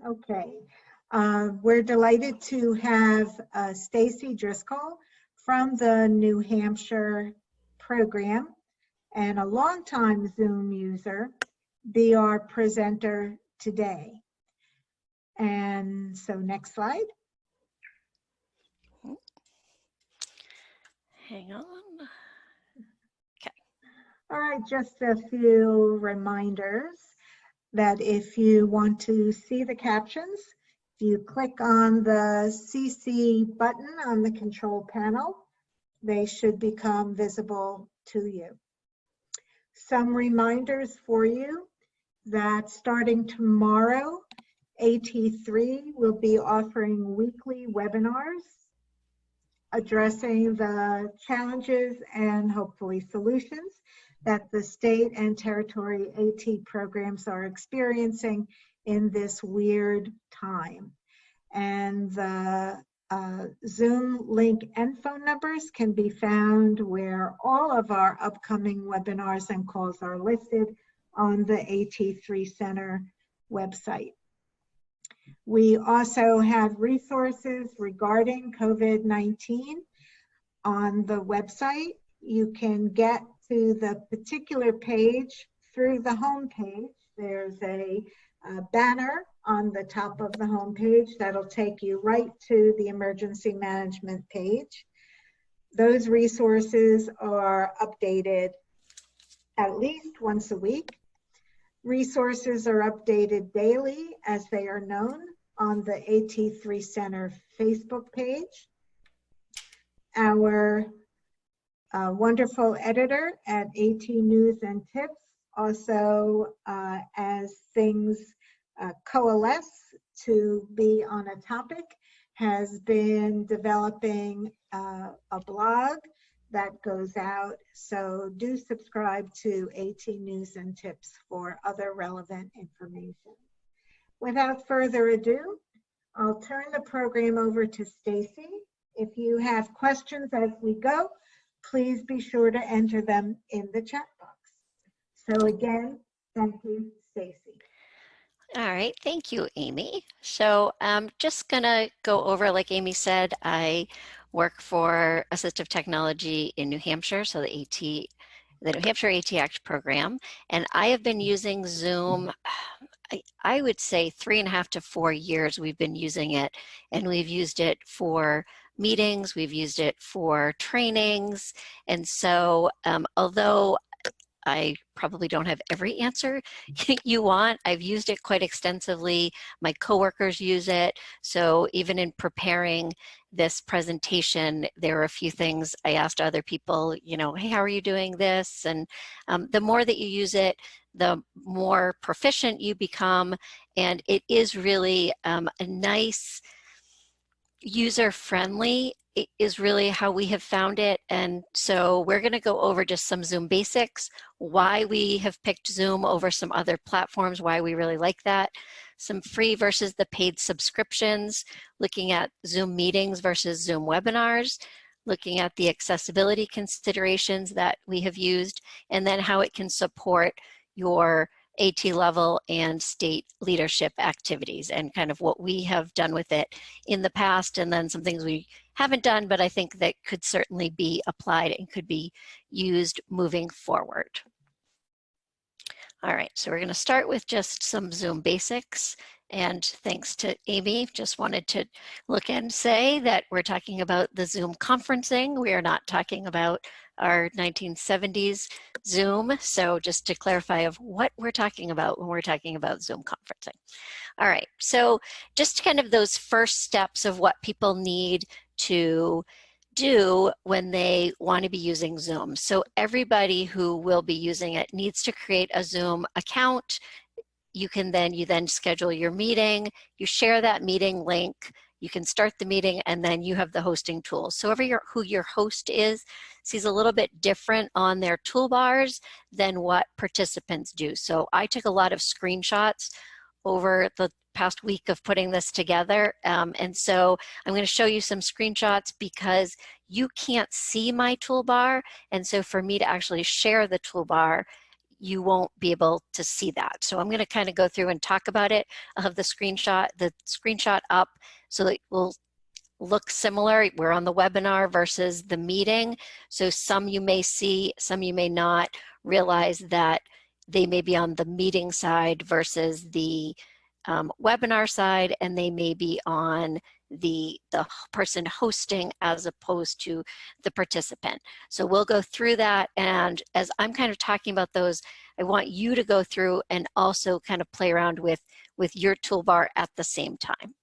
Okay. We're delighted to have Stacy Driscoll from the New Hampshire program and a longtime Zoom user be our presenter today. And so next slide. Hang on. Okay. All right, just a few reminders that if you want to see the captions, if you click on the CC button on the control panel, they should become visible to you. Some reminders for you that starting tomorrow, AT3 will be offering weekly webinars addressing the challenges and hopefully solutions that the state and territory AT programs are experiencing in this weird time. And the Zoom link and phone numbers can be found where all of our upcoming webinars and calls are listed on the AT3 Center website. We also have resources regarding COVID-19 on the website. You can get to the particular page through the home page. There's a banner on the top of the home page that'll take you right to the emergency management page. Those resources are updated at least once a week. Resources are updated daily as they are known on the AT3 Center Facebook page. Our wonderful editor at AT News and Tips also, as things coalesce to be on a topic, has been developing a blog that goes out. So do subscribe to AT News and Tips for other relevant information. Without further ado, I'll turn the program over to Stacy. If you have questions as we go, please be sure to enter them in the chat box. So again, thank you, Stacy. All right, thank you, Amy. So I'm just gonna go over, like Amy said, I work for Assistive Technology in New Hampshire, so the New Hampshire AT Act program, and I have been using Zoom, I would say 3.5 to 4 years we've been using it, and we've used it for meetings, we've used it for trainings, and so although I probably don't have every answer you want, I've used it quite extensively. My coworkers use it. So even in preparing this presentation, there were a few things I asked other people, you know, hey, how are you doing this? And the more that you use it, the more proficient you become. And it is really a nice, user-friendly is really how we have found it. And so we're going to go over just some Zoom basics, why we have picked Zoom over some other platforms, why we really like that, some free versus the paid subscriptions, looking at Zoom meetings versus Zoom webinars, looking at the accessibility considerations that we have used, and then how it can support your AT level and state leadership activities and kind of what we have done with it in the past, and then some things we haven't done, but I think that could certainly be applied and could be used moving forward. All right, so we're going to start with just some Zoom basics. And thanks to Amy, just wanted to look and say that we're talking about the Zoom conferencing. We are not talking about our 1970s Zoom. So just to clarify of what we're talking about when we're talking about Zoom conferencing. All right, so just kind of those first steps of what people need to do when they want to be using Zoom. So everybody who will be using it needs to create a Zoom account. You then schedule your meeting, you share that meeting link, you can start the meeting, and then you have the hosting tools. So who your host is sees a little bit different on their toolbars than what participants do. So I took a lot of screenshots over the past week of putting this together. And so I'm going to show you some screenshots because you can't see my toolbar. And so for me to actually share the toolbar, you won't be able to see that. So I'm going to kind of go through and talk about it. I'll have the screenshot up so that we'll look similar. We're on the webinar versus the meeting. So some you may see, some you may not realize that they may be on the meeting side versus the webinar side, and they may be on the person hosting as opposed to the participant. So we'll go through that, and as I'm kind of talking about those, I want you to go through and also kind of play around with your toolbar at the same time.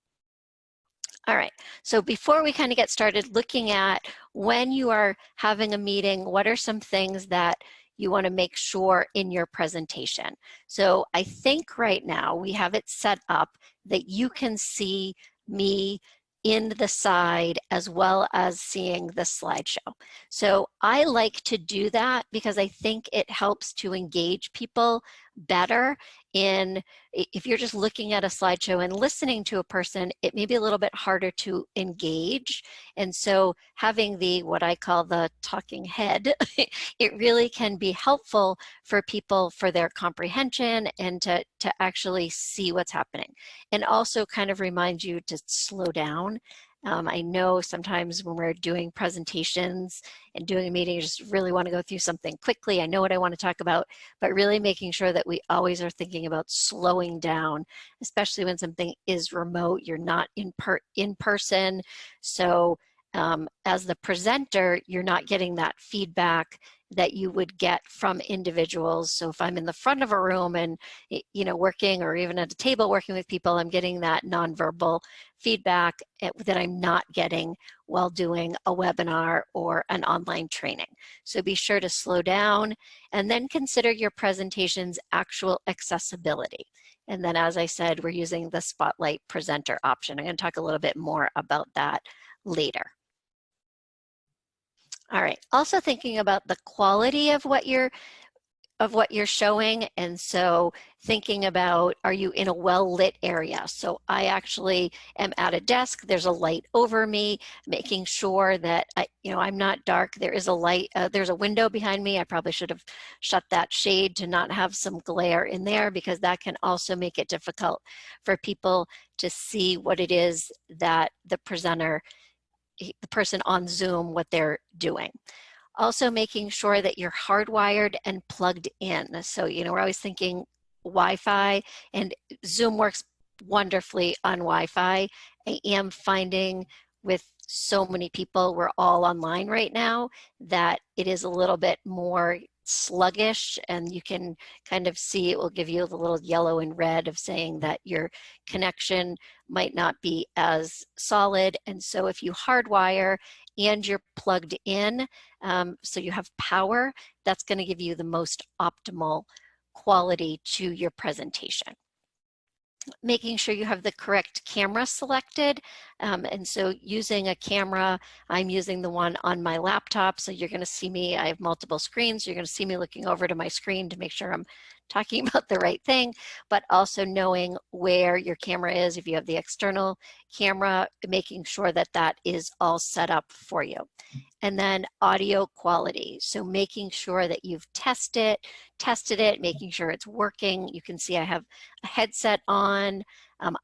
All right, so before we kind of get started looking at when you are having a meeting, what are some things that you want to make sure in your presentation? So I think right now we have it set up that you can see me in the side as well as seeing the slideshow. So I like to do that because I think it helps to engage people better. If you're just looking at a slideshow and listening to a person, it may be a little bit harder to engage. And so having what I call the talking head, it really can be helpful for people for their comprehension and to actually see what's happening. And also kind of remind you to slow down. I know sometimes when we're doing presentations and doing a meeting, you just really want to go through something quickly. I know what I want to talk about, but really making sure that we always are thinking about slowing down, especially when something is remote, you're not in person. So as the presenter, you're not getting that feedback that you would get from individuals. So if I'm in the front of a room and working, or even at a table working with people, I'm getting that nonverbal feedback that I'm not getting while doing a webinar or an online training. So be sure to slow down and then consider your presentation's actual accessibility. And then, as I said, we're using the Spotlight Presenter option. I'm going to talk a little bit more about that later. All right, also thinking about the quality of what you're showing, and so thinking about, are you in a well-lit area? So I actually am at a desk, there's a light over me, making sure that I'm not dark. There is a light, there's a window behind me. I probably should have shut that shade to not have some glare in there, because that can also make it difficult for people to see what it is that the person on Zoom, what they're doing. Also making sure that you're hardwired and plugged in. So, we're always thinking Wi-Fi, and Zoom works wonderfully on Wi-Fi. I am finding with so many people, we're all online right now, that it is a little bit more sluggish, and you can kind of see it will give you the little yellow and red of saying that your connection might not be as solid. And so if you hardwire and you're plugged in, so you have power, that's going to give you the most optimal quality to your presentation. Making sure you have the correct camera selected. And so using a camera, I'm using the one on my laptop. So you're going to see me, I have multiple screens. You're going to see me looking over to my screen to make sure I'm talking about the right thing, but also knowing where your camera is. If you have the external camera, making sure that that is all set up for you. And then audio quality. So making sure that you've tested it, making sure it's working. You can see I have a headset on.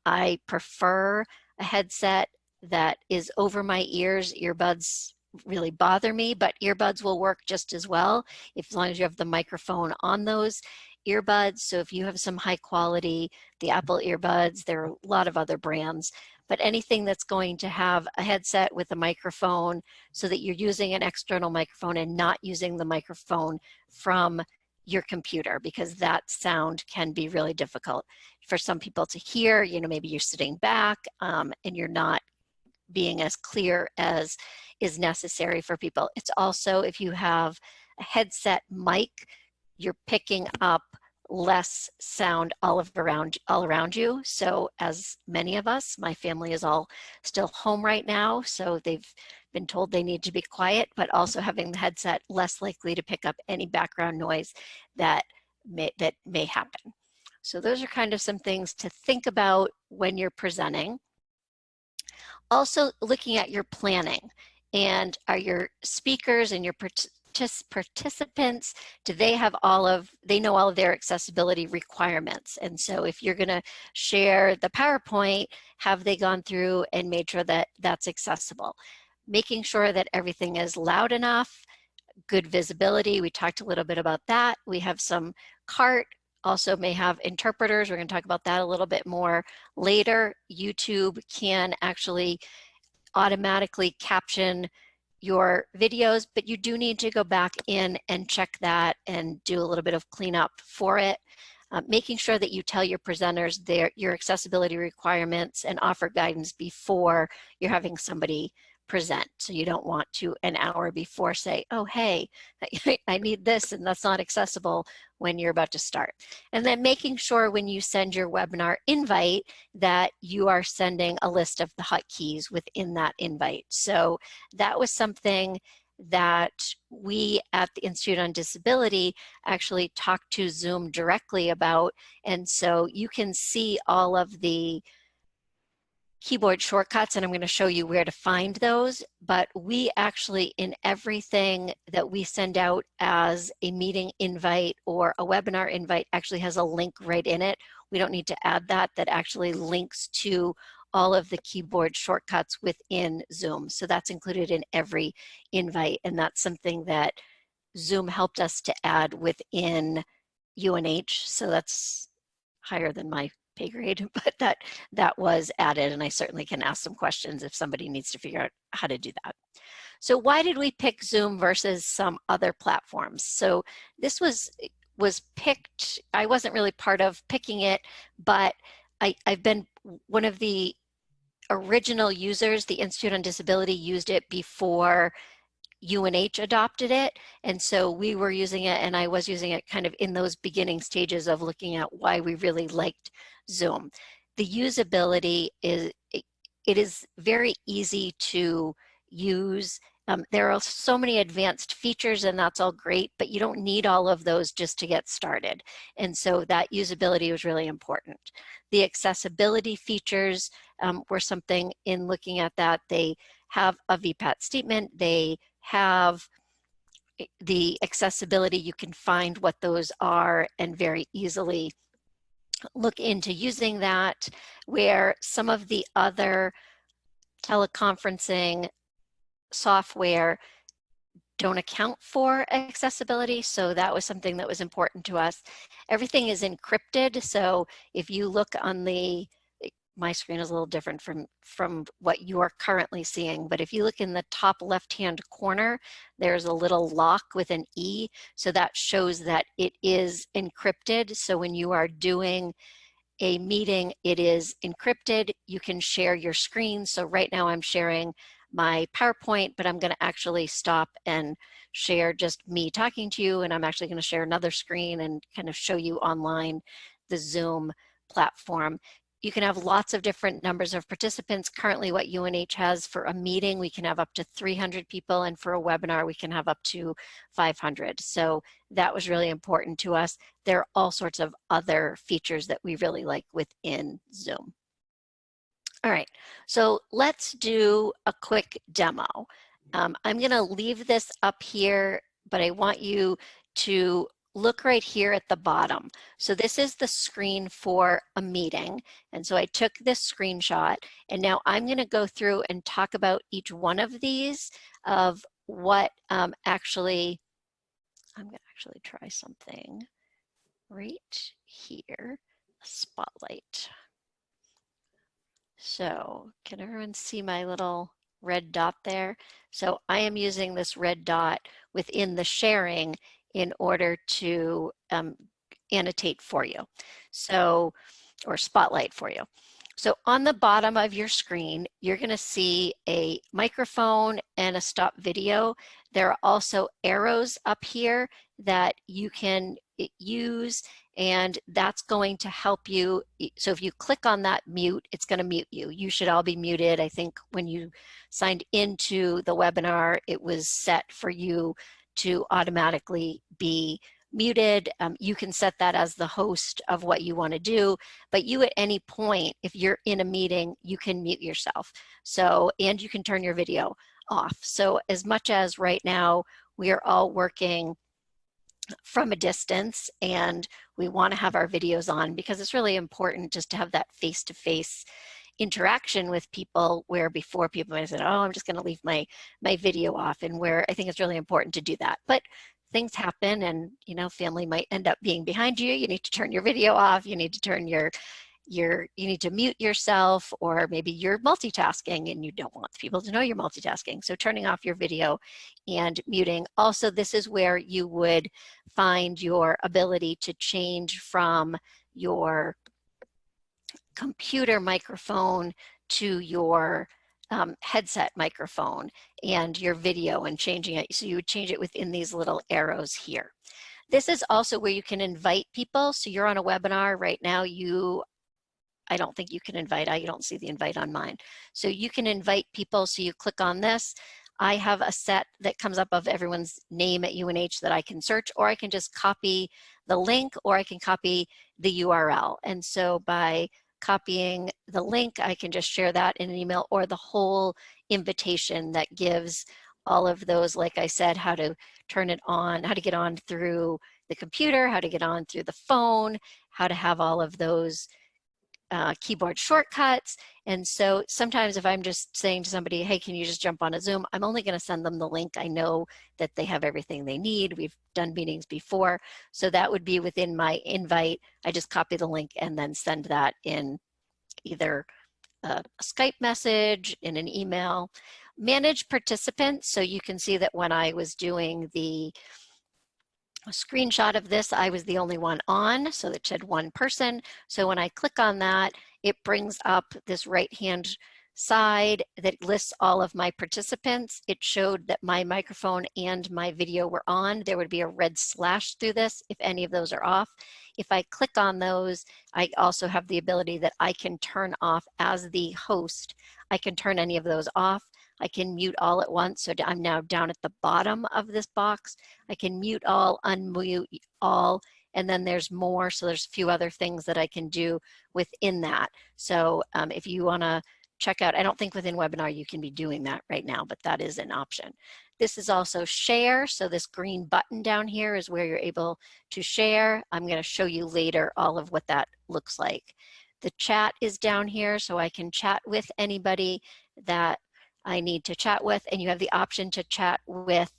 I prefer a headset that is over my ears. Earbuds really bother me, but earbuds will work just as well as long as you have the microphone on those earbuds. So if you have some high quality, the Apple earbuds, there are a lot of other brands, but anything that's going to have a headset with a microphone so that you're using an external microphone and not using the microphone from your computer, because that sound can be really difficult for some people to hear. Maybe you're sitting back and you're not being as clear as is necessary for people. It's also, if you have a headset mic, you're picking up less sound all around you. So as many of us, my family is all still home right now, so they've been told they need to be quiet, but also having the headset less likely to pick up any background noise that may happen. So those are kind of some things to think about when you're presenting. Also looking at your planning, and are your speakers and your participants, do they have they know all of their accessibility requirements? And so if you're going to share the PowerPoint, have they gone through and made sure that that's accessible? Making sure that everything is loud enough, good visibility. We talked a little bit about that. We have some CART, also may have interpreters. We're going to talk about that a little bit more later. YouTube can actually automatically caption your videos, but you do need to go back in and check that and do a little bit of cleanup for it. Making sure that you tell your presenters your accessibility requirements and offer guidance before you're having somebody present. So you don't want to an hour before say, oh, hey, I need this and that's not accessible when you're about to start. And then making sure when you send your webinar invite that you are sending a list of the hotkeys within that invite. So that was something that we at the Institute on Disability actually talked to Zoom directly about. And so you can see all of the keyboard shortcuts, and I'm going to show you where to find those, but we actually, in everything that we send out as a meeting invite or a webinar invite, actually has a link right in it. We don't need to add that. That actually links to all of the keyboard shortcuts within Zoom. So that's included in every invite, and that's something that Zoom helped us to add within UNH. So that's higher than my pay grade, but that was added, and I certainly can ask some questions if somebody needs to figure out how to do that. So why did we pick Zoom versus some other platforms? So this was picked, I wasn't really part of picking it, but I've been one of the original users. The Institute on Disability used it before UNH adopted it, and so we were using it, and I was using it kind of in those beginning stages of looking at why we really liked Zoom. The usability is, it is very easy to use. There are so many advanced features, and that's all great, but you don't need all of those just to get started. And so that usability was really important. The accessibility features were something in looking at that. They have a VPAT statement. They have the accessibility. You can find what those are and very easily look into using that, where some of the other teleconferencing software don't account for accessibility. So that was something that was important to us. Everything is encrypted. So if you look on my screen is a little different from what you are currently seeing, but if you look in the top left-hand corner, there's a little lock with an E. So that shows that it is encrypted. So when you are doing a meeting, it is encrypted. You can share your screen. So right now I'm sharing my PowerPoint, but I'm going to actually stop and share just me talking to you, and I'm actually going to share another screen and kind of show you online the Zoom platform. You can have lots of different numbers of participants. Currently what UNH has for a meeting, we can have up to 300 people, and for a webinar, we can have up to 500. So that was really important to us. There are all sorts of other features that we really like within Zoom. All right, so let's do a quick demo. I'm going to leave this up here, but I want you to look right here at the bottom. So this is the screen for a meeting. And so I took this screenshot, and now I'm going to go through and talk about each one of these of what I'm going to actually try something right here, spotlight. So can everyone see my little red dot there? So I am using this red dot within the sharing in order to annotate for you, so, or spotlight for you. So on the bottom of your screen, you're going to see a microphone and a stop video. There are also arrows up here that you can use, and that's going to help you. So if you click on that mute, it's going to mute you. You should all be muted. I think when you signed into the webinar, it was set for you to automatically be muted. You can set that as the host of what you want to do, but you at any point, if you're in a meeting, you can mute yourself. So, and you can turn your video off. So as much as right now we are all working from a distance, and we want to have our videos on because it's really important just to have that face-to-face interaction with people, where before people might have said, oh, I'm just going to leave my video off, and where I think it's really important to do that. But things happen, and you know, family might end up being behind you. You need to turn your video off. You need to turn you need to mute yourself, or maybe you're multitasking and you don't want people to know you're multitasking. So turning off your video and muting. Also, this is where you would find your ability to change from your computer microphone to your headset microphone and your video, and changing it. So you would change it within these little arrows here. This is also where you can invite people. So you're on a webinar right now. I don't think you can invite. I don't see the invite on mine. So you can invite people. So you click on this. I have a set that comes up of everyone's name at UNH that I can search, or I can just copy the link, or I can copy the URL. And so by copying the link, I can just share that in an email, or the whole invitation that gives all of those, like I said, how to turn it on, how to get on through the computer, how to get on through the phone, how to have all of those keyboard shortcuts. And so sometimes if I'm just saying to somebody, hey, can you just jump on a Zoom, I'm only going to send them the link. I know that they have everything they need. We've done meetings before. So that would be within my invite. I just copy the link and then send that in either a Skype message, in an email. Manage participants. So you can see that when I was doing the screenshot of this, I was the only one on, so it said one person. So when I click on that, it brings up this right-hand side that lists all of my participants. It showed that my microphone and my video were on. There would be a red slash through this if any of those are off. If I click on those, I also have the ability that I can turn off as the host. I can turn any of those off. I can mute all at once. So I'm now down at the bottom of this box. I can mute all, unmute all, and then there's more. So there's a few other things that I can do within that. So if you want to check out, I don't think within webinar you can be doing that right now, but that is an option. This is also share. So this green button down here is where you're able to share. I'm going to show you later all of what that looks like. The chat is down here, so I can chat with anybody that I need to chat with, and you have the option to chat with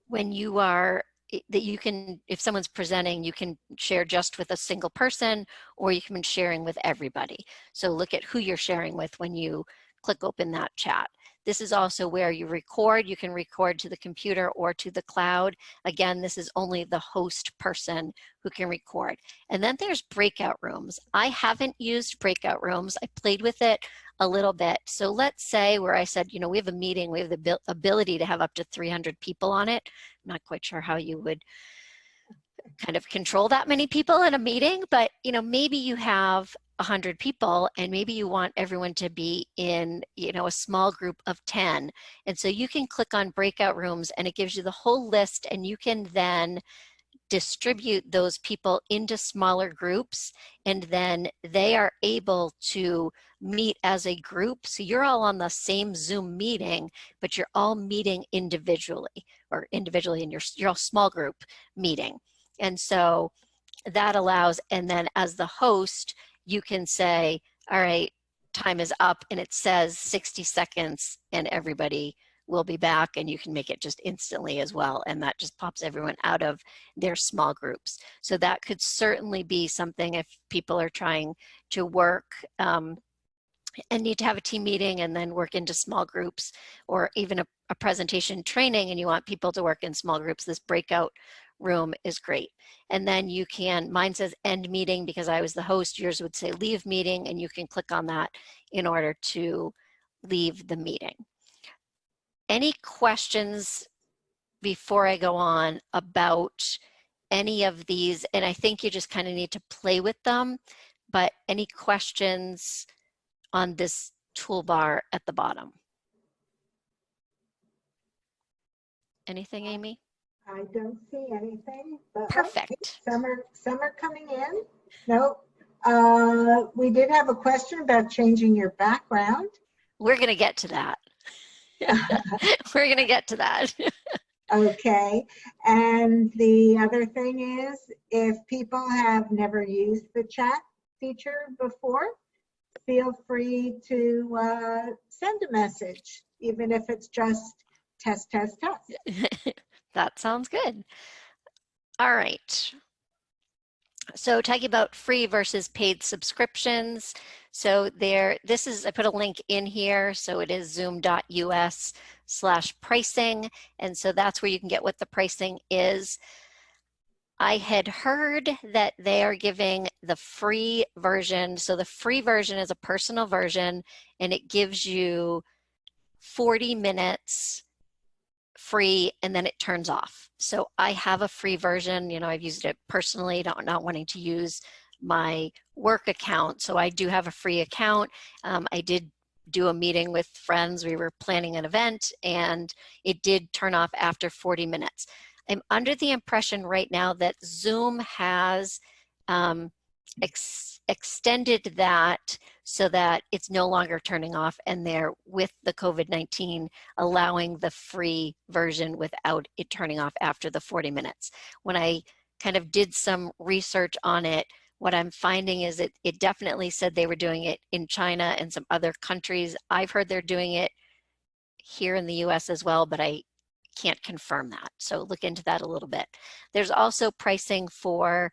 when you are, that you can, if someone's presenting, you can share just with a single person, or you can be sharing with everybody. So look at who you're sharing with when you click open that chat. This is also where you record. You can record to the computer or to the cloud. Again, this is only the host person who can record. And then there's breakout rooms. I haven't used breakout rooms. I played with it a little bit. So let's say where I said, you know, we have a meeting, we have the ability to have up to 300 people on it. I'm not quite sure how you would kind of control that many people in a meeting, but you know, maybe you have 100 people and maybe you want everyone to be in, you know, a small group of 10. And so you can click on breakout rooms and it gives you the whole list, and you can then distribute those people into smaller groups, and then they are able to meet as a group. So you're all on the same Zoom meeting, but you're all meeting individually, or individually in your all small group meeting. And so that allows, and then as the host, you can say, all right, time is up, and it says 60 seconds and everybody will be back, and you can make it just instantly as well. And that just pops everyone out of their small groups. So that could certainly be something if people are trying to work and need to have a team meeting and then work into small groups, or even a presentation training and you want people to work in small groups, this breakout room is great. And then you can, mine says end meeting because I was the host, yours would say leave meeting, and you can click on that in order to leave the meeting. Any questions before I go on about any of these? And I think you just kind of need to play with them, but any questions on this toolbar at the bottom? Anything, Amy? I don't see anything. But Perfect. Okay. Some are coming in. Nope. We did have a question about changing your background. We're going to get to that. We're going to get to that. Okay. And the other thing is, if people have never used the chat feature before, feel free to send a message, even if it's just test, test, test. That sounds good. All right. So talking about free versus paid subscriptions. So this is, I put a link in here. So it is zoom.us/pricing. And so that's where you can get what the pricing is. I had heard that they are giving the free version. So the free version is a personal version, and it gives you 40 minutes free, and then it turns off. So I have a free version. You know, I've used it personally, not wanting to use my work account. So I do have a free account. I did do a meeting with friends. We were planning an event, and it did turn off after 40 minutes. I'm under the impression right now that Zoom has extended that so that it's no longer turning off, and they're, with the COVID-19, allowing the free version without it turning off after the 40 minutes. When I kind of did some research on it, what I'm finding is it definitely said they were doing it in China and some other countries. I've heard they're doing it here in the US as well, but I can't confirm that. So look into that a little bit. There's also pricing for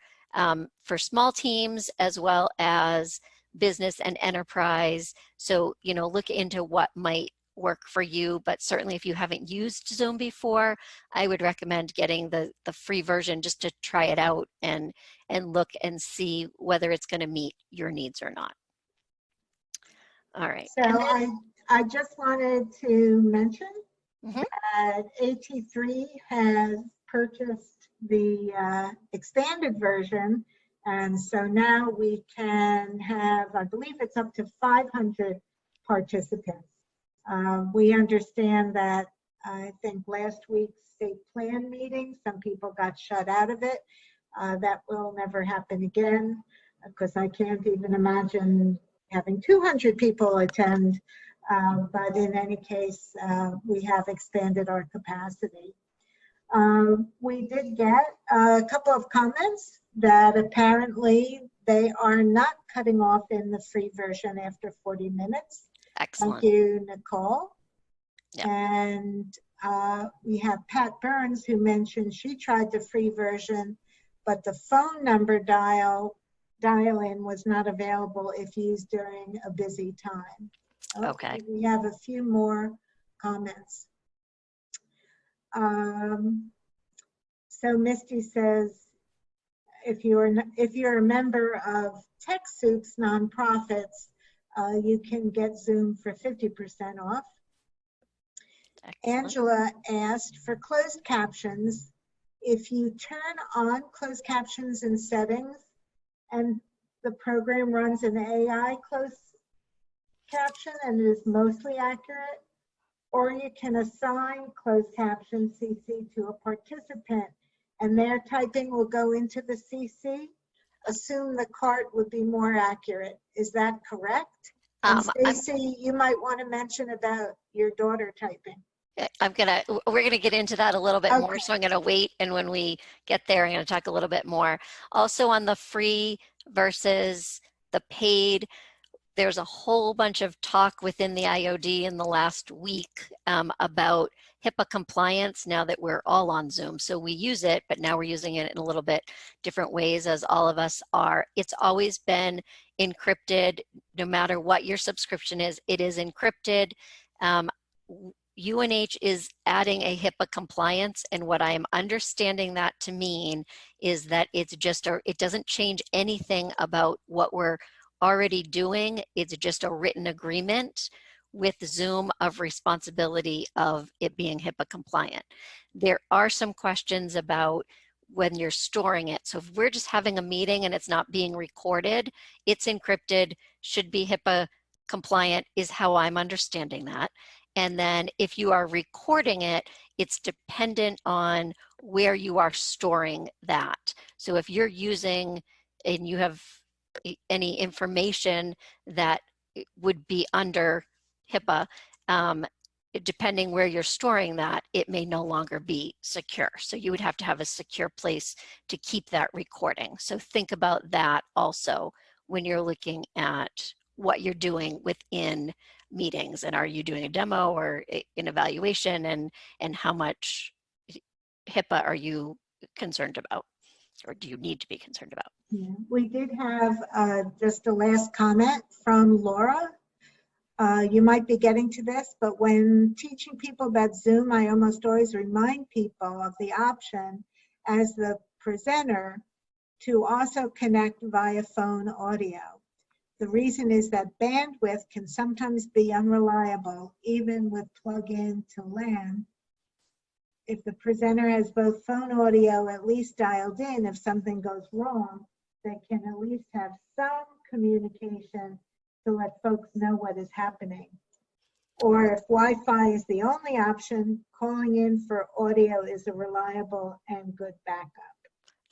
small teams as well as business and enterprise. So, you know, look into what might work for you, but certainly if you haven't used Zoom before, I would recommend getting the free version just to try it out and look and see whether it's going to meet your needs or not. All right. So I just wanted to mention Mhm. that AT3 has purchased the expanded version, and so now we can have, I believe it's up to 500 participants. We understand that, I think last week's state plan meeting, some people got shut out of it. That will never happen again, because I can't even imagine having 200 people attend. But in any case, we have expanded our capacity. We did get a couple of comments that apparently they are not cutting off in the free version after 40 minutes. Excellent. Thank you, Nicole. Yeah. And we have Pat Burns, who mentioned she tried the free version, but the phone number dial-in was not available if used during a busy time. Okay. We have a few more comments. So Misty says, if you're a member of TechSoup's nonprofits, you can get Zoom for 50% off. Excellent. Angela asked for closed captions. If you turn on closed captions in settings and the program runs an AI closed caption and it is mostly accurate, or you can assign closed caption CC to a participant and their typing will go into the CC, assume the cart would be more accurate. Is that correct? And Stacy, you might want to mention about your daughter typing. We're gonna get into that a little bit more, so I'm gonna wait, and when we get there, I'm gonna talk a little bit more. Also on the free versus the paid, there's a whole bunch of talk within the IOD in the last week about HIPAA compliance now that we're all on Zoom. So we use it, but now we're using it in a little bit different ways, as all of us are. It's always been encrypted. No matter what your subscription is, it is encrypted. UNH is adding a HIPAA compliance, and what I am understanding that to mean is that it's just it doesn't change anything about what we're already doing. It's just a written agreement with Zoom of responsibility of it being HIPAA compliant. There are some questions about when you're storing it. So if we're just having a meeting and it's not being recorded, it's encrypted, should be HIPAA compliant, is how I'm understanding that. And then if you are recording it, it's dependent on where you are storing that. So if you're using and you have any information that would be under HIPAA, depending where you're storing that, it may no longer be secure. So you would have to have a secure place to keep that recording. So think about that also when you're looking at what you're doing within meetings, and are you doing a demo or an evaluation, and how much HIPAA are you concerned about, or do you need to be concerned about? Yeah. We did have just a last comment from Laura. You might be getting to this, but when teaching people about Zoom, I almost always remind people of the option as the presenter to also connect via phone audio. The reason is that bandwidth can sometimes be unreliable, even with plug-in to LAN. If the presenter has both phone audio at least dialed in, if something goes wrong, they can at least have some communication to let folks know what is happening. Or if Wi-Fi is the only option, calling in for audio is a reliable and good backup.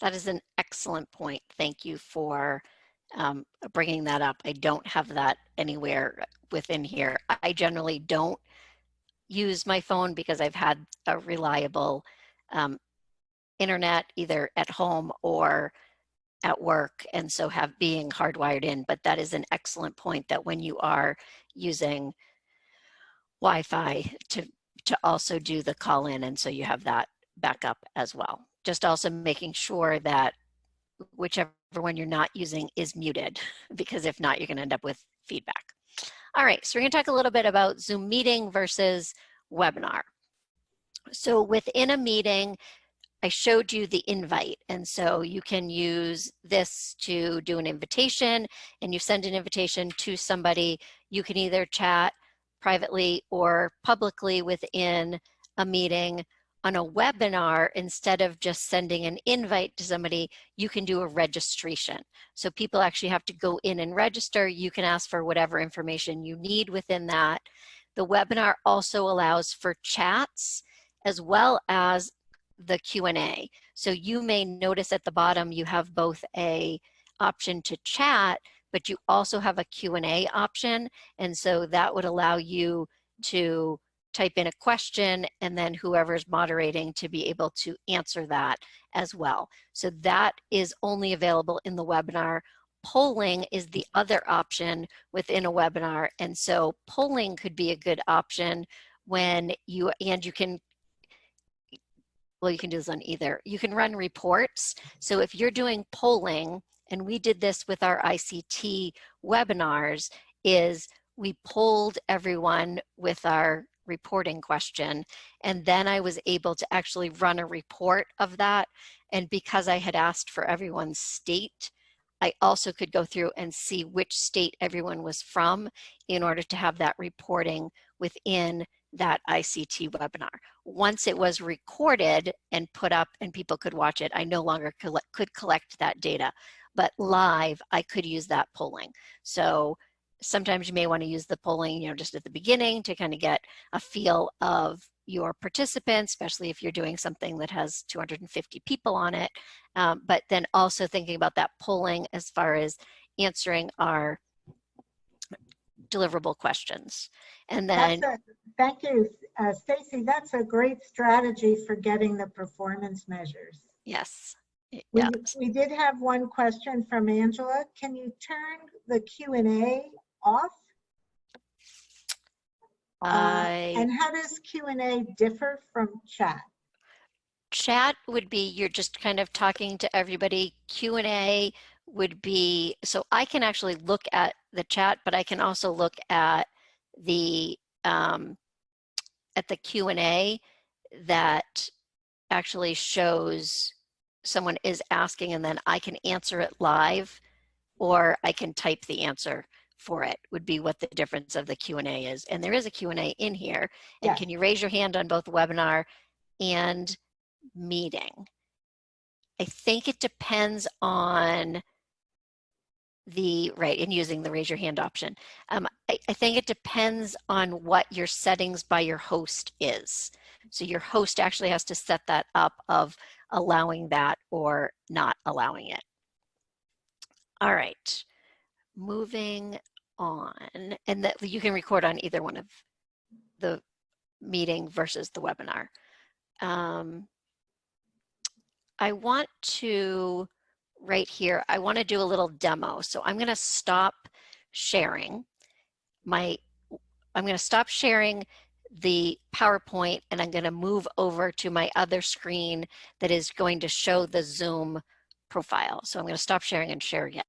That is an excellent point. Thank you for bringing that up. I don't have that anywhere within here. I generally don't use my phone because I've had a reliable internet either at home or at work, and so have being hardwired in. But that is an excellent point, that when you are using Wi-Fi to also do the call in, and so you have that backup as well. Just also making sure that whichever one you're not using is muted, because if not, you're going to end up with feedback. All right, so we're going to talk a little bit about Zoom meeting versus webinar. So within a meeting, I showed you the invite, and so you can use this to do an invitation, and you send an invitation to somebody. You can either chat privately or publicly within a meeting. On a webinar, instead of just sending an invite to somebody, you can do a registration. So people actually have to go in and register. You can ask for whatever information you need within that. The webinar also allows for chats as well as the Q&A. So you may notice at the bottom you have both a option to chat, but you also have a Q&A option, and so that would allow you to type in a question, and then whoever's moderating to be able to answer that as well. So that is only available in the webinar. Polling is the other option within a webinar, and so polling could be a good option when you can, well, you can do this on either. You can run reports. So if you're doing polling, and we did this with our ICT webinars, is we polled everyone with our reporting question, and then I was able to actually run a report of that. And because I had asked for everyone's state, I also could go through and see which state everyone was from in order to have that reporting within that ICT webinar. Once it was recorded and put up and people could watch it, I no longer could collect that data. But live, I could use that polling. So sometimes you may want to use the polling, just at the beginning to kind of get a feel of your participants, especially if you're doing something that has 250 people on it. But then also thinking about that polling as far as answering our deliverable questions. And then thank you, Stacy. That's a great strategy for getting the performance measures. Yes. We did have one question from Angela. Can you turn the Q&A off? And how does Q&A differ from chat? Chat would be you're just kind of talking to everybody. Q&A would be, so I can actually look at the chat, but I can also look at the Q&A that actually shows someone is asking, and then I can answer it live, or I can type the answer for it, would be what the difference of the Q&A is. And there is a Q&A in here. And yes. Can you raise your hand on both webinar and meeting? I think it depends on in using the raise your hand option. I think it depends on what your settings by your host is. So your host actually has to set that up of allowing that or not allowing it. All right, moving on. And that you can record on either one of the meeting versus the webinar. I want to, right here, I want to do a little demo. So I'm going to stop sharing I'm going to stop sharing the PowerPoint, and I'm going to move over to my other screen that is going to show the Zoom profile. So I'm going to stop sharing and share again.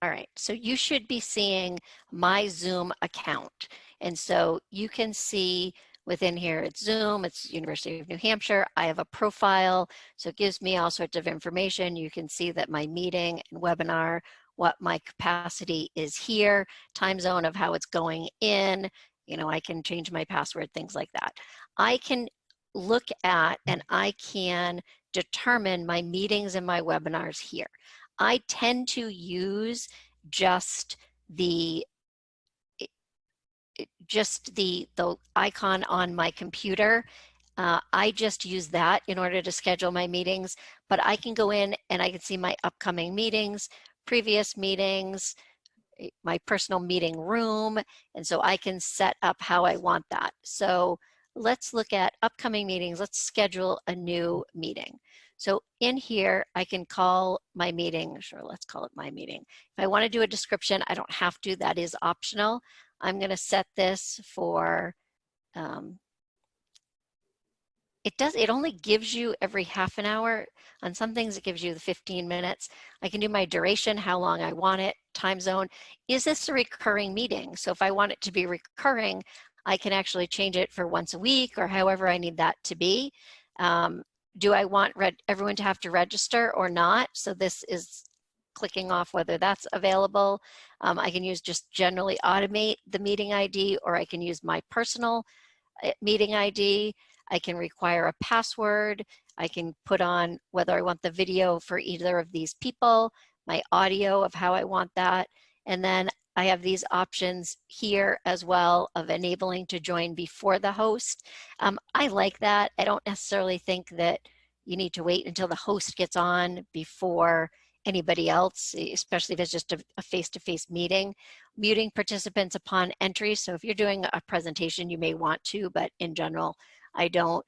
All right, so you should be seeing my Zoom account. And so you can see within here, it's Zoom, it's University of New Hampshire. I have a profile, so it gives me all sorts of information. You can see that my meeting and webinar, what my capacity is here, time zone of how it's going in. You know, I can change my password, things like that. I can look at and I can determine my meetings and my webinars here. I tend to use just the icon on my computer. I just use that in order to schedule my meetings, but I can go in and I can see my upcoming meetings, previous meetings, my personal meeting room, and so I can set up how I want that. So let's look at upcoming meetings. Let's schedule a new meeting. So in here, I can call my meeting, sure, let's call it my meeting. If I want to do a description, I don't have to, that is optional. I'm going to set this for, it only gives you every half an hour. On some things, it gives you the 15 minutes. I can do my duration, how long I want it, time zone. Is this a recurring meeting? So if I want it to be recurring, I can actually change it for once a week or however I need that to be. Do I want everyone to have to register or not? So this is clicking off whether that's available. I can use just generally automate the meeting ID, or I can use my personal meeting ID. I can require a password. I can put on whether I want the video for either of these people, my audio of how I want that. And then I have these options here as well of enabling to join before the host. I like that. I don't necessarily think that you need to wait until the host gets on before anybody else, especially if it's just a face-to-face meeting. Muting participants upon entry. So if you're doing a presentation, you may want to, but in general, I don't.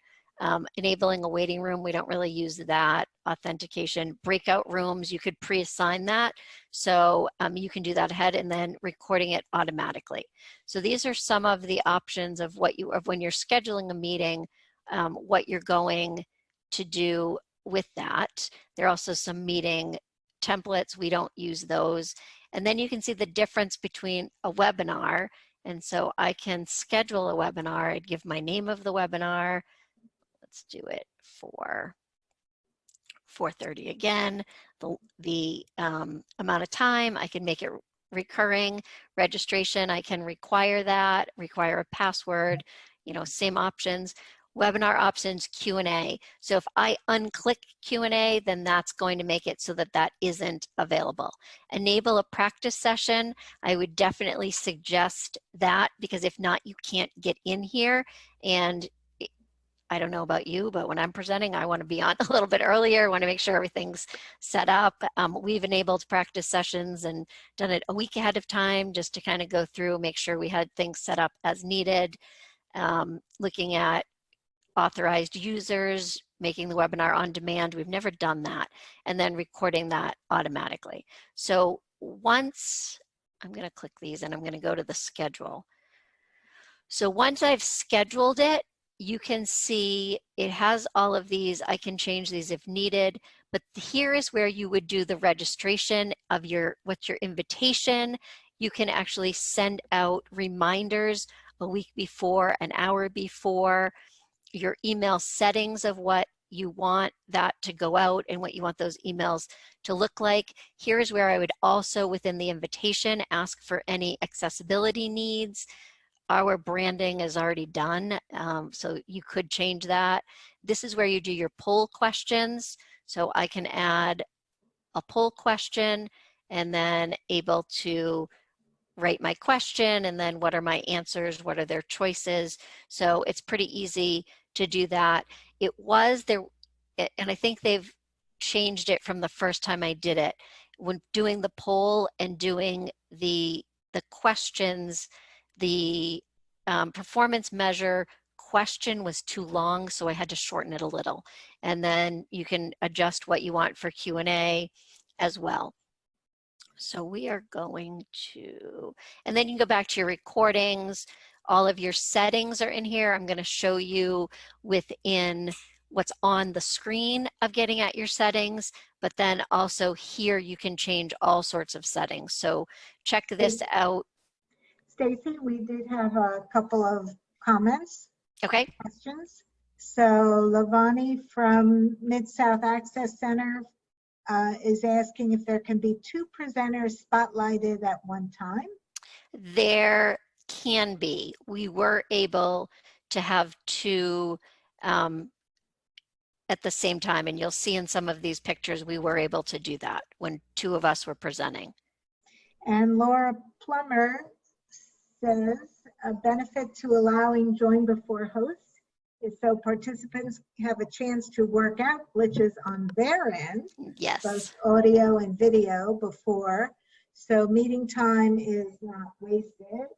Enabling a waiting room, we don't really use that. Authentication, breakout rooms, you could pre-assign that. So you can do that ahead, and then recording it automatically. So these are some of the options of when you're scheduling a meeting, what you're going to do with that. There are also some meeting templates. We don't use those. And then you can see the difference between a webinar. And so I can schedule a webinar. I'd give my name of the webinar. Let's do it for 4:30 again. The amount of time, I can make it recurring. Registration, I can require that, require a password, you know, same options. Webinar options, Q&A. So if I unclick Q&A, then that's going to make it so that that isn't available. Enable a practice session. I would definitely suggest that, because if not, you can't get in here. And I don't know about you, but when I'm presenting, I want to be on a little bit earlier. I want to make sure everything's set up. We've enabled practice sessions and done it a week ahead of time just to kind of go through, make sure we had things set up as needed. Looking at authorized users, making the webinar on demand. We've never done that. And then recording that automatically. So once, I'm going to click these and I'm going to go to the schedule. So once I've scheduled it, you can see it has all of these. I can change these if needed, but here is where you would do the registration of what's your invitation. You can actually send out reminders a week before, an hour before, your email settings of what you want that to go out and what you want those emails to look like. Here is where I would also, within the invitation, ask for any accessibility needs. Our branding is already done, so you could change that. This is where you do your poll questions. So I can add a poll question and then able to write my question and then what are my answers, what are their choices. So it's pretty easy to do that. It was there, and I think they've changed it from the first time I did it. When doing the poll and doing the questions, the performance measure question was too long, so I had to shorten it a little. And then you can adjust what you want for Q&A as well. So we are going to, and then you can go back to your recordings. All of your settings are in here. I'm going to show you within what's on the screen of getting at your settings, but then also here you can change all sorts of settings. So check this out. Stacy, we did have a couple of comments. Okay. Questions. So Lavani from Mid-South Access Center is asking if there can be two presenters spotlighted at one time. There can be. We were able to have two at the same time, and you'll see in some of these pictures we were able to do that when two of us were presenting. And Laura Plummer says a benefit to allowing join before hosts is so participants have a chance to work out glitches on their end, yes, both audio and video before, so meeting time is not wasted,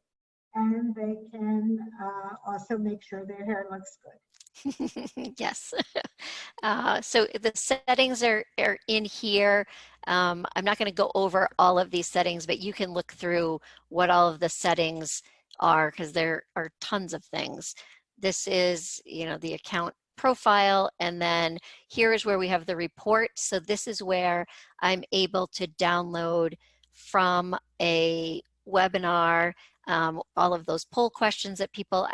and they can also make sure their hair looks good. yes. So the settings are in here. I'm not going to go over all of these settings, but you can look through what all of the settings are because there are tons of things. This is, you know, the account profile, and then here is where we have the report. So this is where I'm able to download from a webinar all of those poll questions that people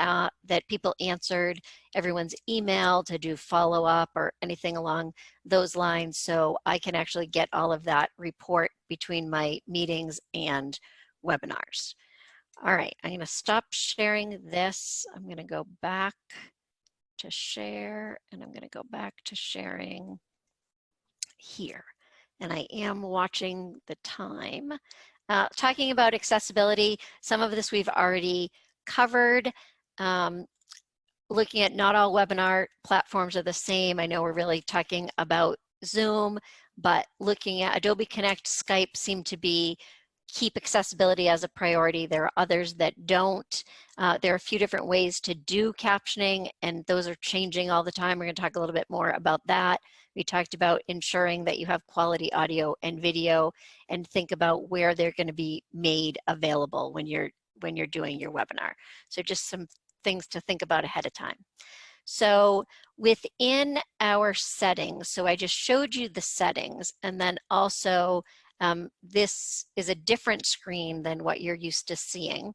answered, everyone's email to do follow-up or anything along those lines. So I can actually get all of that report between my meetings and webinars. All right, I'm going to stop sharing this. I'm going to go back to share, and I'm going to go back to sharing here. And I am watching the time. Talking about accessibility, some of this we've already covered. Looking at not all webinar platforms are the same. I know we're really talking about Zoom, but looking at Adobe Connect, Skype seem to be keep accessibility as a priority. There are others that don't. There are a few different ways to do captioning, and those are changing all the time. We're going to talk a little bit more about that. We talked about ensuring that you have quality audio and video, and think about where they're going to be made available when you're doing your webinar. So just some things to think about ahead of time. So within our settings, so I just showed you the settings, and then also this is a different screen than what you're used to seeing.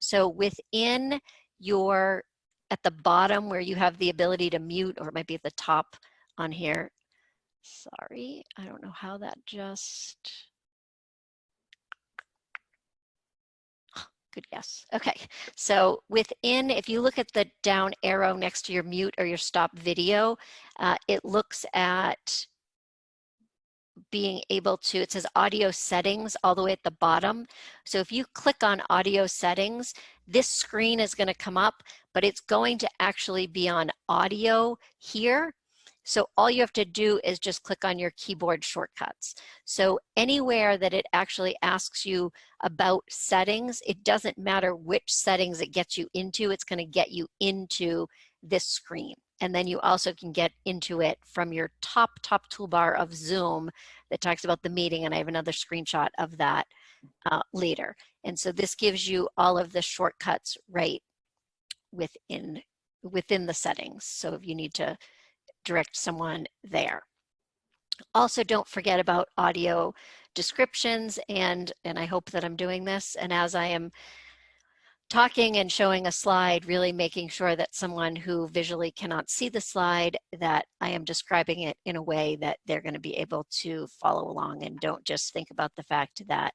So within your, at the bottom where you have the ability to mute, or it might be at the top on here. Sorry, I don't know how that just, good guess. Okay, so within, if you look at the down arrow next to your mute or your stop video, it looks at being able to, it says audio settings all the way at the bottom. So if you click on audio settings, this screen is going to come up, but it's going to actually be on audio here. So all you have to do is just click on your keyboard shortcuts. So anywhere that it actually asks you about settings, it doesn't matter which settings it gets you into, it's going to get you into this screen. And then you also can get into it from your top toolbar of Zoom that talks about the meeting, and I have another screenshot of that later. And so this gives you all of the shortcuts right within the settings. So if you need to direct someone there. Also, don't forget about audio descriptions, and I hope that I'm doing this, and as I am talking and showing a slide, really making sure that someone who visually cannot see the slide, that I am describing it in a way that they're going to be able to follow along, and don't just think about the fact that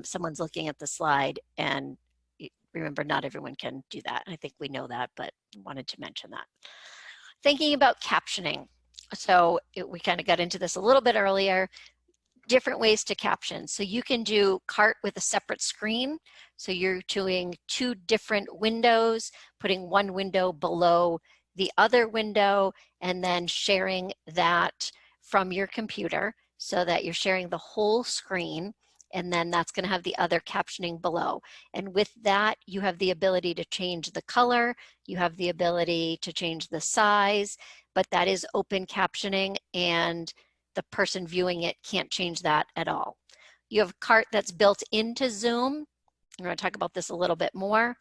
someone's looking at the slide, and remember, not everyone can do that. I think we know that, but wanted to mention that. Thinking about captioning. So we kind of got into this a little bit earlier. Different ways to caption. So you can do cart with a separate screen. So you're doing two different windows, putting one window below the other window, and then sharing that from your computer so that you're sharing the whole screen, and then that's going to have the other captioning below. And with that, you have the ability to change the color, you have the ability to change the size, but that is open captioning and the person viewing it can't change that at all. You have a cart that's built into Zoom. I'm going to talk about this a little bit more.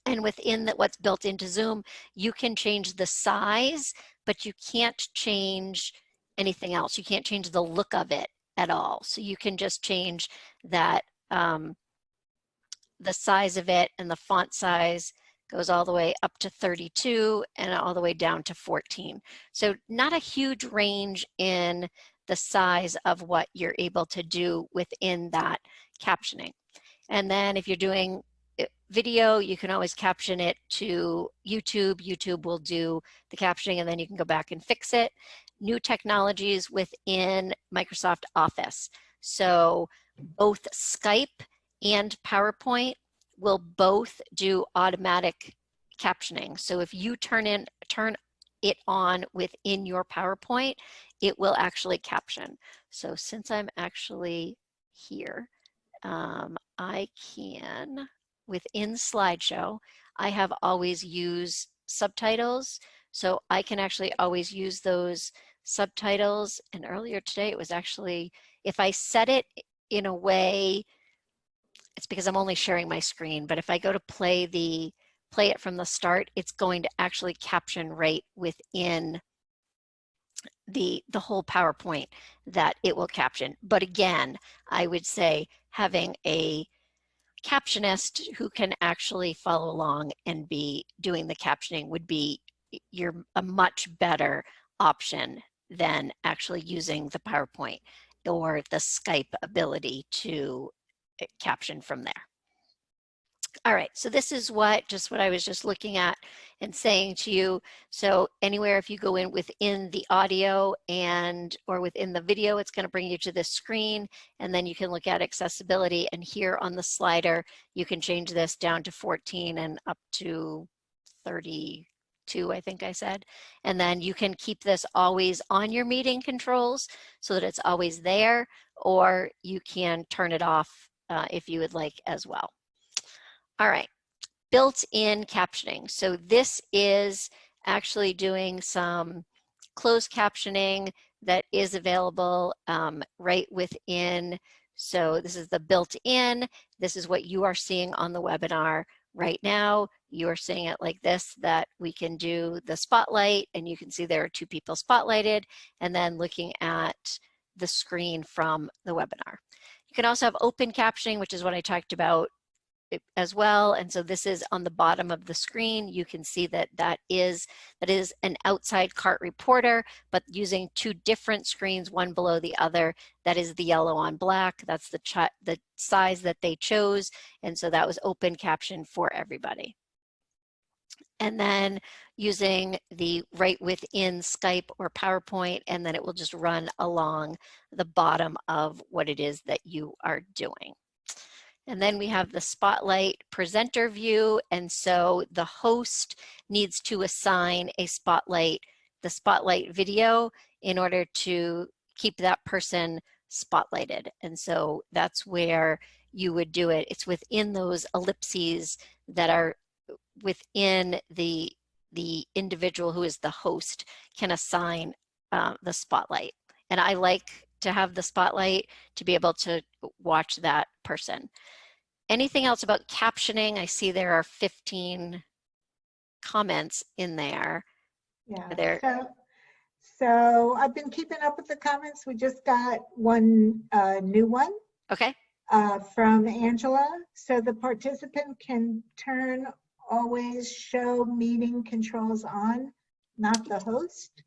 And within what's built into Zoom, you can change the size, but you can't change anything else. You can't change the look of it at all. So you can just change that, the size of it, and the font size goes all the way up to 32 and all the way down to 14. So not a huge range in the size of what you're able to do within that captioning. And then if you're doing video, you can always caption it to YouTube. YouTube will do the captioning, and then you can go back and fix it. New technologies within Microsoft Office. So both Skype and PowerPoint will both do automatic captioning. So if you turn it on within your PowerPoint, it will actually caption. So since I'm actually here, I can, within slideshow, I have always used subtitles. So I can actually always use those subtitles. And earlier today, it was actually, if I set it in a way, it's because I'm only sharing my screen, but if I go to play it from the start, it's going to actually caption right within the whole PowerPoint that it will caption. But again, I would say having a captionist who can actually follow along and be doing the captioning would be a much better option than actually using the PowerPoint or the Skype ability to caption from there. All right, so this is what I was just looking at and saying to you. So anywhere, if you go in within the audio or within the video, it's going to bring you to this screen, and then you can look at accessibility, and here on the slider, you can change this down to 14 and up to 32, I think I said. And then you can keep this always on your meeting controls so that it's always there, or you can turn it off if you would like as well. All right, built-in captioning. So this is actually doing some closed captioning that is available right within. So this is the built-in. This is what you are seeing on the webinar right now. You are seeing it like this, that we can do the spotlight, and you can see there are 2 people spotlighted, and then looking at the screen from the webinar. You can also have open captioning, which is what I talked about as well. And so this is on the bottom of the screen. You can see that is an outside cart reporter, but using 2 different screens, one below the other. That is the yellow on black. That's the size that they chose. And so that was open caption for everybody. And then using the right within Skype or PowerPoint, and then it will just run along the bottom of what it is that you are doing. And then we have the spotlight presenter view. And so the host needs to assign the spotlight video in order to keep that person spotlighted. And so that's where you would do it. It's within those ellipses that are within the individual who is the host can assign the spotlight. And I like to have the spotlight to be able to watch that person. Anything else about captioning? I see there are 15 comments in there. Yeah. So I've been keeping up with the comments. We just got one new one. Okay. From Angela. So the participant can turn always show meeting controls on, not the host.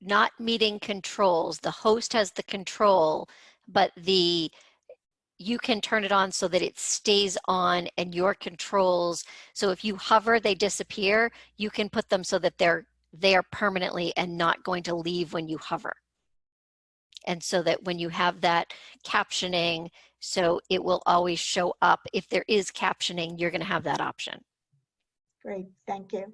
Not meeting controls. The host has the control, but you can turn it on so that it stays on, and your controls, so if you hover, they disappear. You can put them so that they're there permanently and not going to leave when you hover. And so that when you have that captioning, so it will always show up. If there is captioning, you're going to have that option. Great, thank you.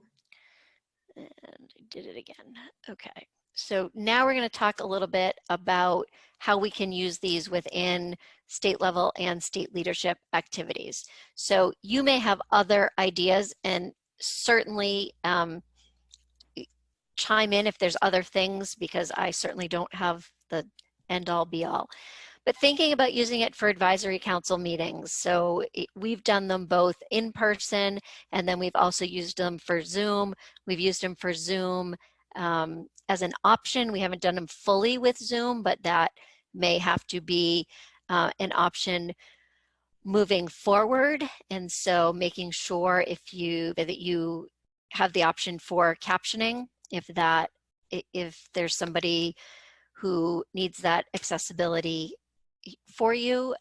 And did it again. Okay. So now we're going to talk a little bit about how we can use these within state level and state leadership activities. So you may have other ideas, and certainly chime in if there's other things, because I certainly don't have the end all be all. But thinking about using it for advisory council meetings. So we've done them both in person, and then we've also used them for Zoom. We've used them for Zoom as an option. We haven't done them fully with Zoom, but that may have to be an option moving forward. And so making sure that you have the option for captioning, if there's somebody who needs that accessibility for you.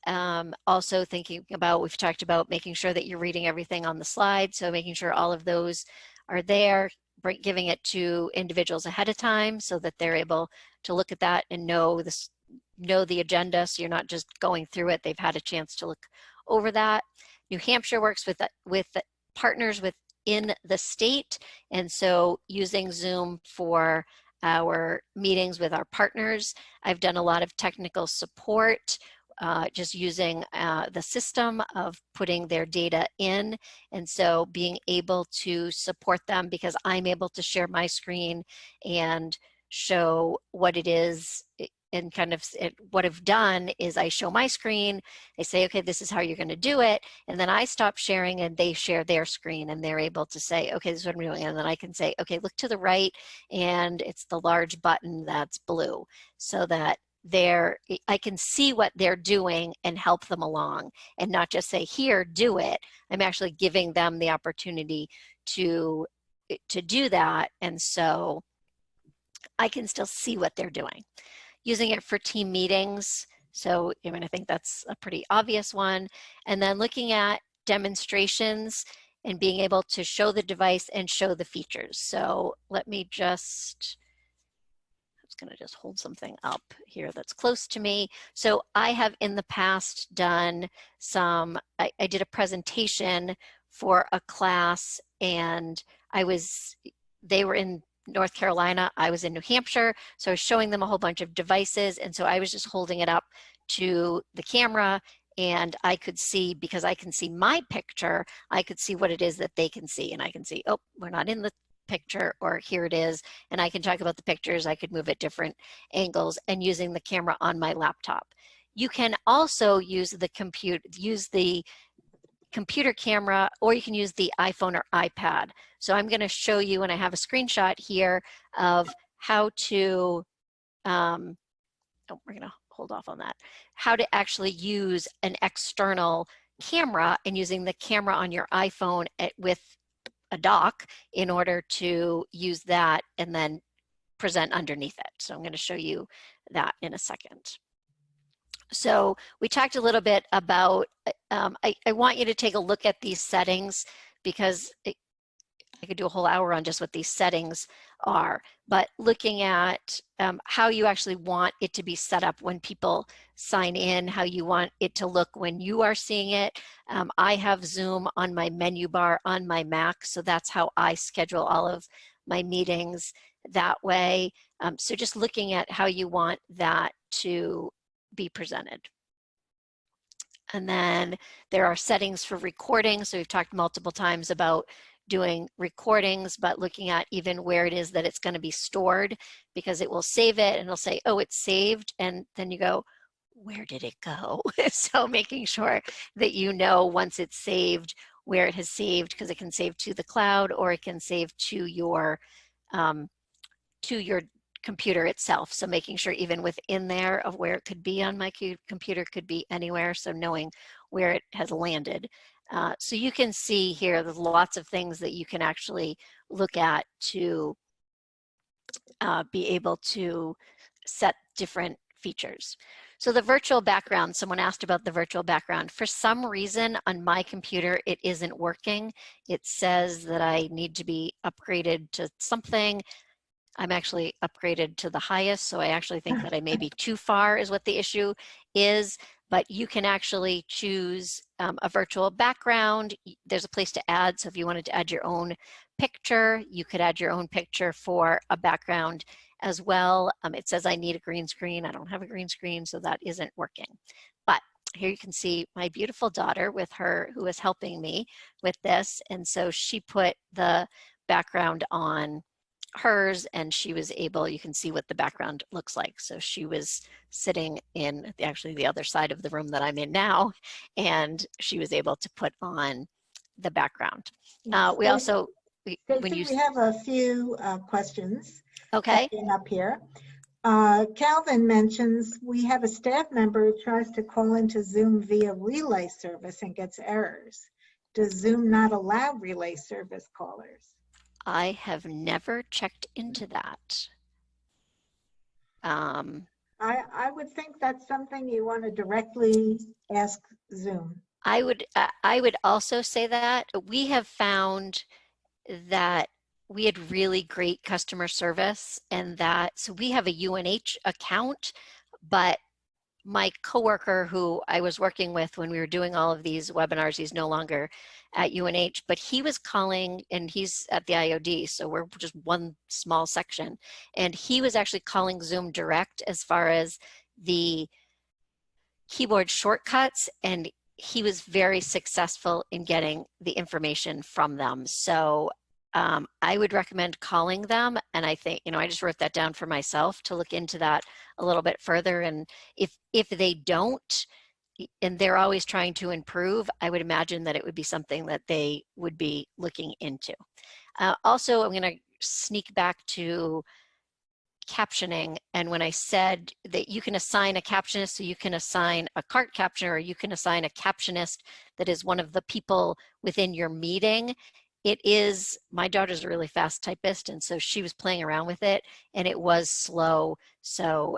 Also thinking about, we've talked about making sure that you're reading everything on the slide, so making sure all of those are there, giving it to individuals ahead of time so that they're able to look at that and know the agenda, so you're not just going through it, they've had a chance to look over that. New Hampshire works with partners within the state, and so using Zoom for our meetings with our partners. I've done a lot of technical support, just using the system of putting their data in, and so being able to support them, because I'm able to share my screen and show what it is. And kind of what I've done is I show my screen, I say, okay, this is how you're going to do it, and then I stop sharing and they share their screen, and they're able to say, okay, this is what I'm doing, and then I can say, okay, look to the right, and it's the large button that's blue, so that I can see what they're doing and help them along, and not just say, here, do it. I'm actually giving them the opportunity to do that, and so I can still see what they're doing. Using it for team meetings. So, I think that's a pretty obvious one. And then looking at demonstrations and being able to show the device and show the features. So let me I was going to just hold something up here that's close to me. So I have in the past done I did a presentation for a class, and they were in North Carolina, I was in New Hampshire, so I was showing them a whole bunch of devices, and so I was just holding it up to the camera, and I could see, because I can see my picture, I could see what it is that they can see, and I can see, oh, we're not in the picture, or here it is, and I can talk about the pictures, I could move at different angles, and using the camera on my laptop. You can also use the computer camera, or you can use the iPhone or iPad. So I'm going to show you, and I have a screenshot here of how to, we're going to hold off on that, how to actually use an external camera, and using the camera on your iPhone with a dock in order to use that and then present underneath it. So I'm going to show you that in a second. So we talked a little bit about, I want you to take a look at these settings, because I could do a whole hour on just what these settings are, but looking at how you actually want it to be set up when people sign in, how you want it to look when you are seeing it. I have Zoom on my menu bar on my Mac, so that's how I schedule all of my meetings that way. So just looking at how you want that to be presented. And then there are settings for recording. So we've talked multiple times about doing recordings, but looking at even where it is that it's going to be stored, because it will save it and it'll say, oh, it's saved. And then you go, where did it go? So making sure that you know once it's saved, where it has saved, because it can save to the cloud, or it can save to your computer itself. So making sure even within there of where it could be on my computer, could be anywhere. So knowing where it has landed. So you can see here, there's lots of things that you can actually look at to be able to set different features. So the virtual background, someone asked about the virtual background. For some reason on my computer, it isn't working. It says that I need to be upgraded to something. I'm actually upgraded to the highest, so I actually think that I may be too far is what the issue is, but you can actually choose a virtual background. There's a place to add, so if you wanted to add your own picture. You could add your own picture for a background as well. It says I need a green screen. I don't have a green screen, so that isn't working. But here you can see my beautiful daughter with her, who is helping me with this. And so she put the background on hers, and she was able, you can see what the background looks like. So she was sitting in actually the other side of the room that I'm in now, and she was able to put on the background. We also, when you, we have a few questions okay, up here. Calvin mentions we have a staff member who tries to call into Zoom via relay service and gets errors. Does Zoom not allow relay service callers? I have never checked into that. I would think that's something you want to directly ask Zoom. I would also say that we have found that we had really great customer service, and that, so we have a UNH account, but my coworker who I was working with when we were doing all of these webinars, he's no longer at UNH, but he was calling, and he's at the IOD, so we're just one small section, and he was actually calling Zoom direct as far as the keyboard shortcuts, and he was very successful in getting the information from them. So I would recommend calling them, and I think, I just wrote that down for myself to look into that a little bit further. And if they don't, and they're always trying to improve, I would imagine that it would be something that they would be looking into. Also, I'm going to sneak back to captioning, and when I said that you can assign a captionist, so you can assign a cart captioner, or you can assign a captionist that is one of the people within your meeting. It is, my daughter's a really fast typist, and so she was playing around with it, and it was slow. So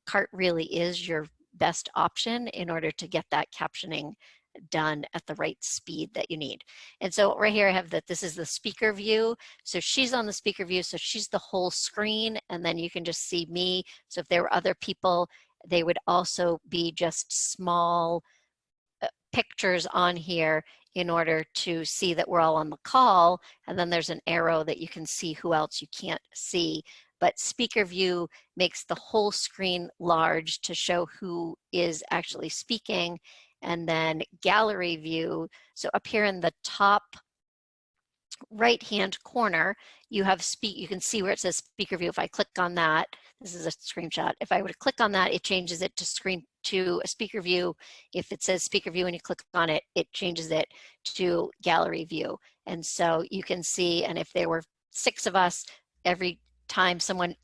cart really is your best option in order to get that captioning done at the right speed that you need. And so right here I have that this is the speaker view. So she's on the speaker view, so she's the whole screen, and then you can just see me. So if there were other people, they would also be just small pictures on here in order to see that we're all on the call, and then there's an arrow that you can see who else you can't see. But speaker view makes the whole screen large to show who is actually speaking. And then gallery view, so up here in the top right-hand corner, you have you can see where it says speaker view. If I click on that, this is a screenshot. If I were to click on that, it changes it to a speaker view. If it says speaker view and you click on it, it changes it to gallery view. And so you can see, and if there were 6 of us, every time someone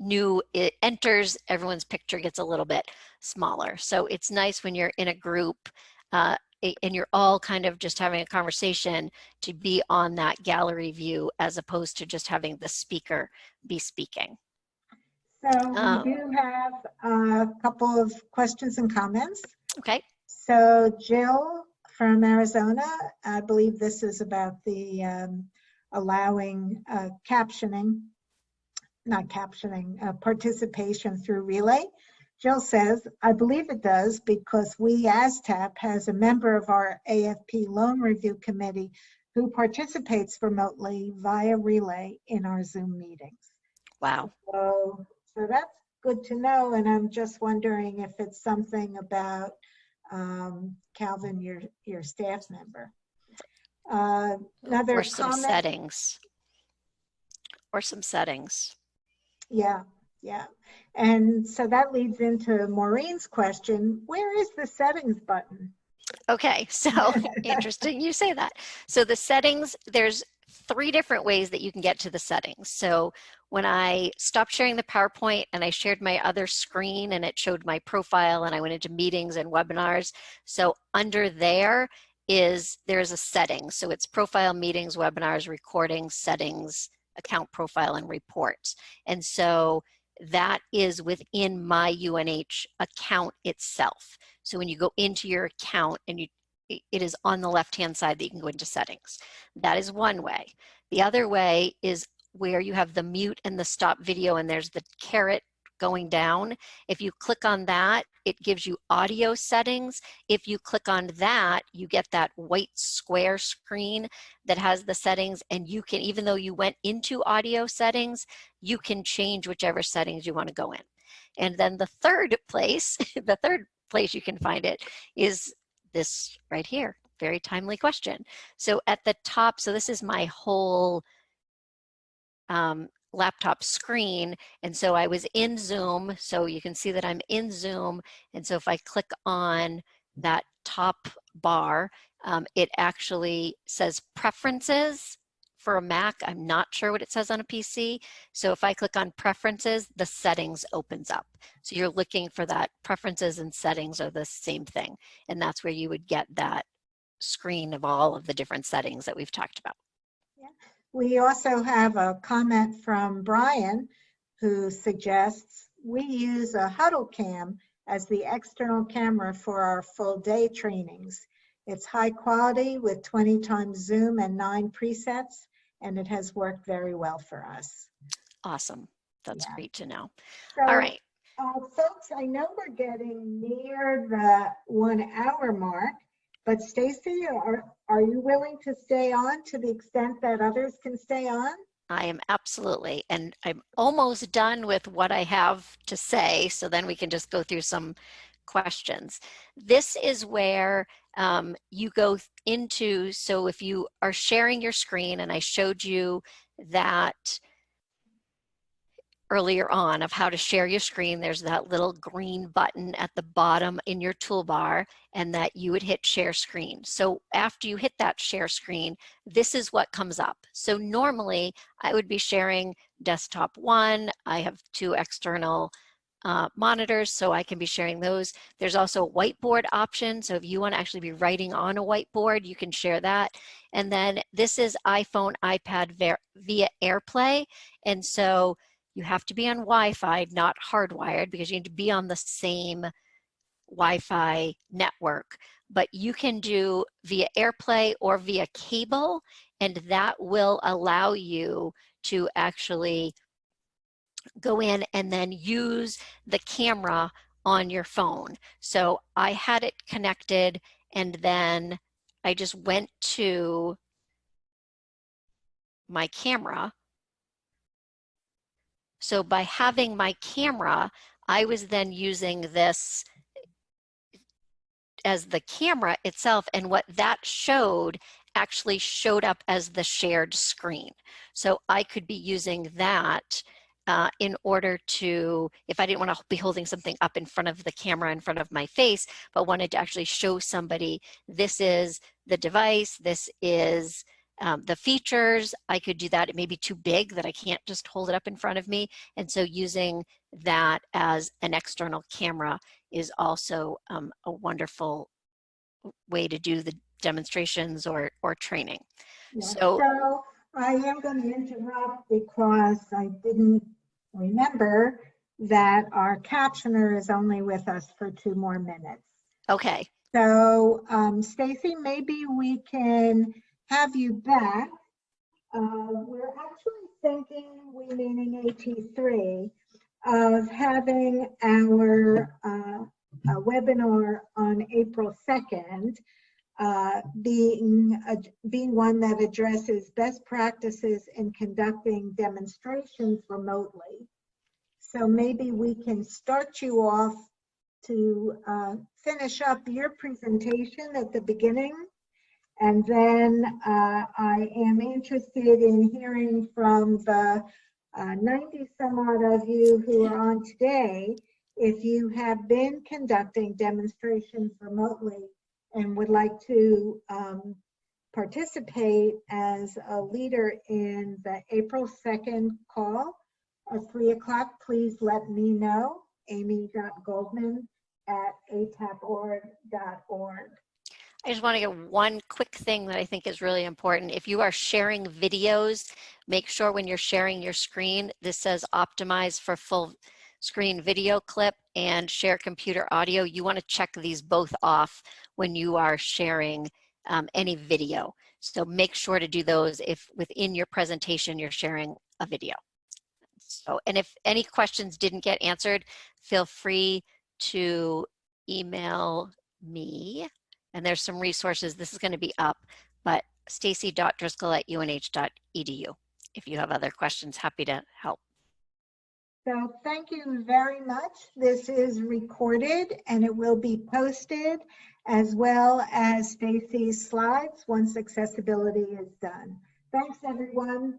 new it enters, everyone's picture gets a little bit smaller. So it's nice when you're in a group and you're all kind of just having a conversation to be on that gallery view as opposed to just having the speaker be speaking. So we do have a couple of questions and comments. Okay. So Jill from Arizona, I believe this is about the allowing captioning, not captioning, participation through relay. Jill says, I believe it does because we, ASTAP, has a member of our AFP loan review committee who participates remotely via relay in our Zoom meetings. Wow. So that's good to know, and I'm just wondering if it's something about Calvin, your staff member. Another or some comment. settings. Or some settings. Yeah. And so that leads into Maureen's question, where is the settings button? Okay, so interesting you say that. So the settings, there's 3 different ways that you can get to the settings. So when I stopped sharing the PowerPoint and I shared my other screen and it showed my profile and I went into meetings and webinars. So under there there's a setting. So it's profile, meetings, webinars, recordings, settings, account profile, and reports. And so that is within my UNH account itself. So when you go into your account and it is on the left-hand side that you can go into settings. That is one way. The other way is where you have the mute and the stop video, and there's the caret going down. If you click on that, it gives you audio settings. If you click on that, you get that white square screen that has the settings, and you can, even though you went into audio settings, you can change whichever settings you want to go in. And then the third place, the third place you can find it is this right here. Very timely question. So at the top, so this is my whole laptop screen, and so I was in Zoom, so you can see that I'm in Zoom, and so if I click on that top bar, it actually says preferences for a Mac. I'm not sure what it says on a PC, so if I click on preferences, the settings opens up. So you're looking for that. Preferences and settings are the same thing, and that's where you would get that screen of all of the different settings that we've talked about. Yeah. We also have a comment from Brian who suggests we use a huddle cam as the external camera for our full day trainings. It's high quality with 20 times zoom and 9 presets, and it has worked very well for us. Awesome. That's Yeah. great to know. So, all right. Folks, I know we're getting near the 1 hour mark, but Stacy, are you willing to stay on to the extent that others can stay on? I am absolutely, and I'm almost done with what I have to say, so then we can just go through some questions. This is where you go into, so if you are sharing your screen, and I showed you that earlier on of how to share your screen, there's that little green button at the bottom in your toolbar, and that you would hit share screen. So after you hit that share screen, this is what comes up. So normally I would be sharing desktop 1. I have 2 external monitors, so I can be sharing those. There's also a whiteboard option, so if you want to actually be writing on a whiteboard, you can share that. And then this is iPhone, iPad via AirPlay, and so you have to be on Wi-Fi, not hardwired, because you need to be on the same Wi-Fi network. But you can do via AirPlay or via cable, and that will allow you to actually go in and then use the camera on your phone. So I had it connected, and then I just went to my camera. So by having my camera, I was then using this as the camera itself, and what that showed actually showed up as the shared screen. So I could be using that in order to, if I didn't want to be holding something up in front of the camera in front of my face, but wanted to actually show somebody, this is the device, this is the features, I could do that. It may be too big that I can't just hold it up in front of me. And so using that as an external camera is also a wonderful way to do the demonstrations or training. Yeah. So I am going to interrupt because I didn't remember that our captioner is only with us for 2 more minutes. okay. So Stacy, maybe we can have you back. We're actually thinking, we meaning AT3, of having our webinar on April 2nd, being one that addresses best practices in conducting demonstrations remotely. So maybe we can start you off to finish up your presentation at the beginning. And then I am interested in hearing from the 90 some odd of you who are on today, if you have been conducting demonstrations remotely and would like to participate as a leader in the April 2nd call at 3 o'clock, please let me know, amy.goldman@atap.org. I just want to get one quick thing that I think is really important. If you are sharing videos, make sure when you're sharing your screen, this says optimize for full screen video clip and share computer audio. You want to check these both off when you are sharing any video. So make sure to do those if within your presentation you're sharing a video. So, and if any questions didn't get answered, feel free to email me. And there's some resources. This is going to be up, but stacy.driscoll@unh.edu. If you have other questions, happy to help. So thank you very much. This is recorded and it will be posted, as well as Stacy's slides once accessibility is done. Thanks, everyone.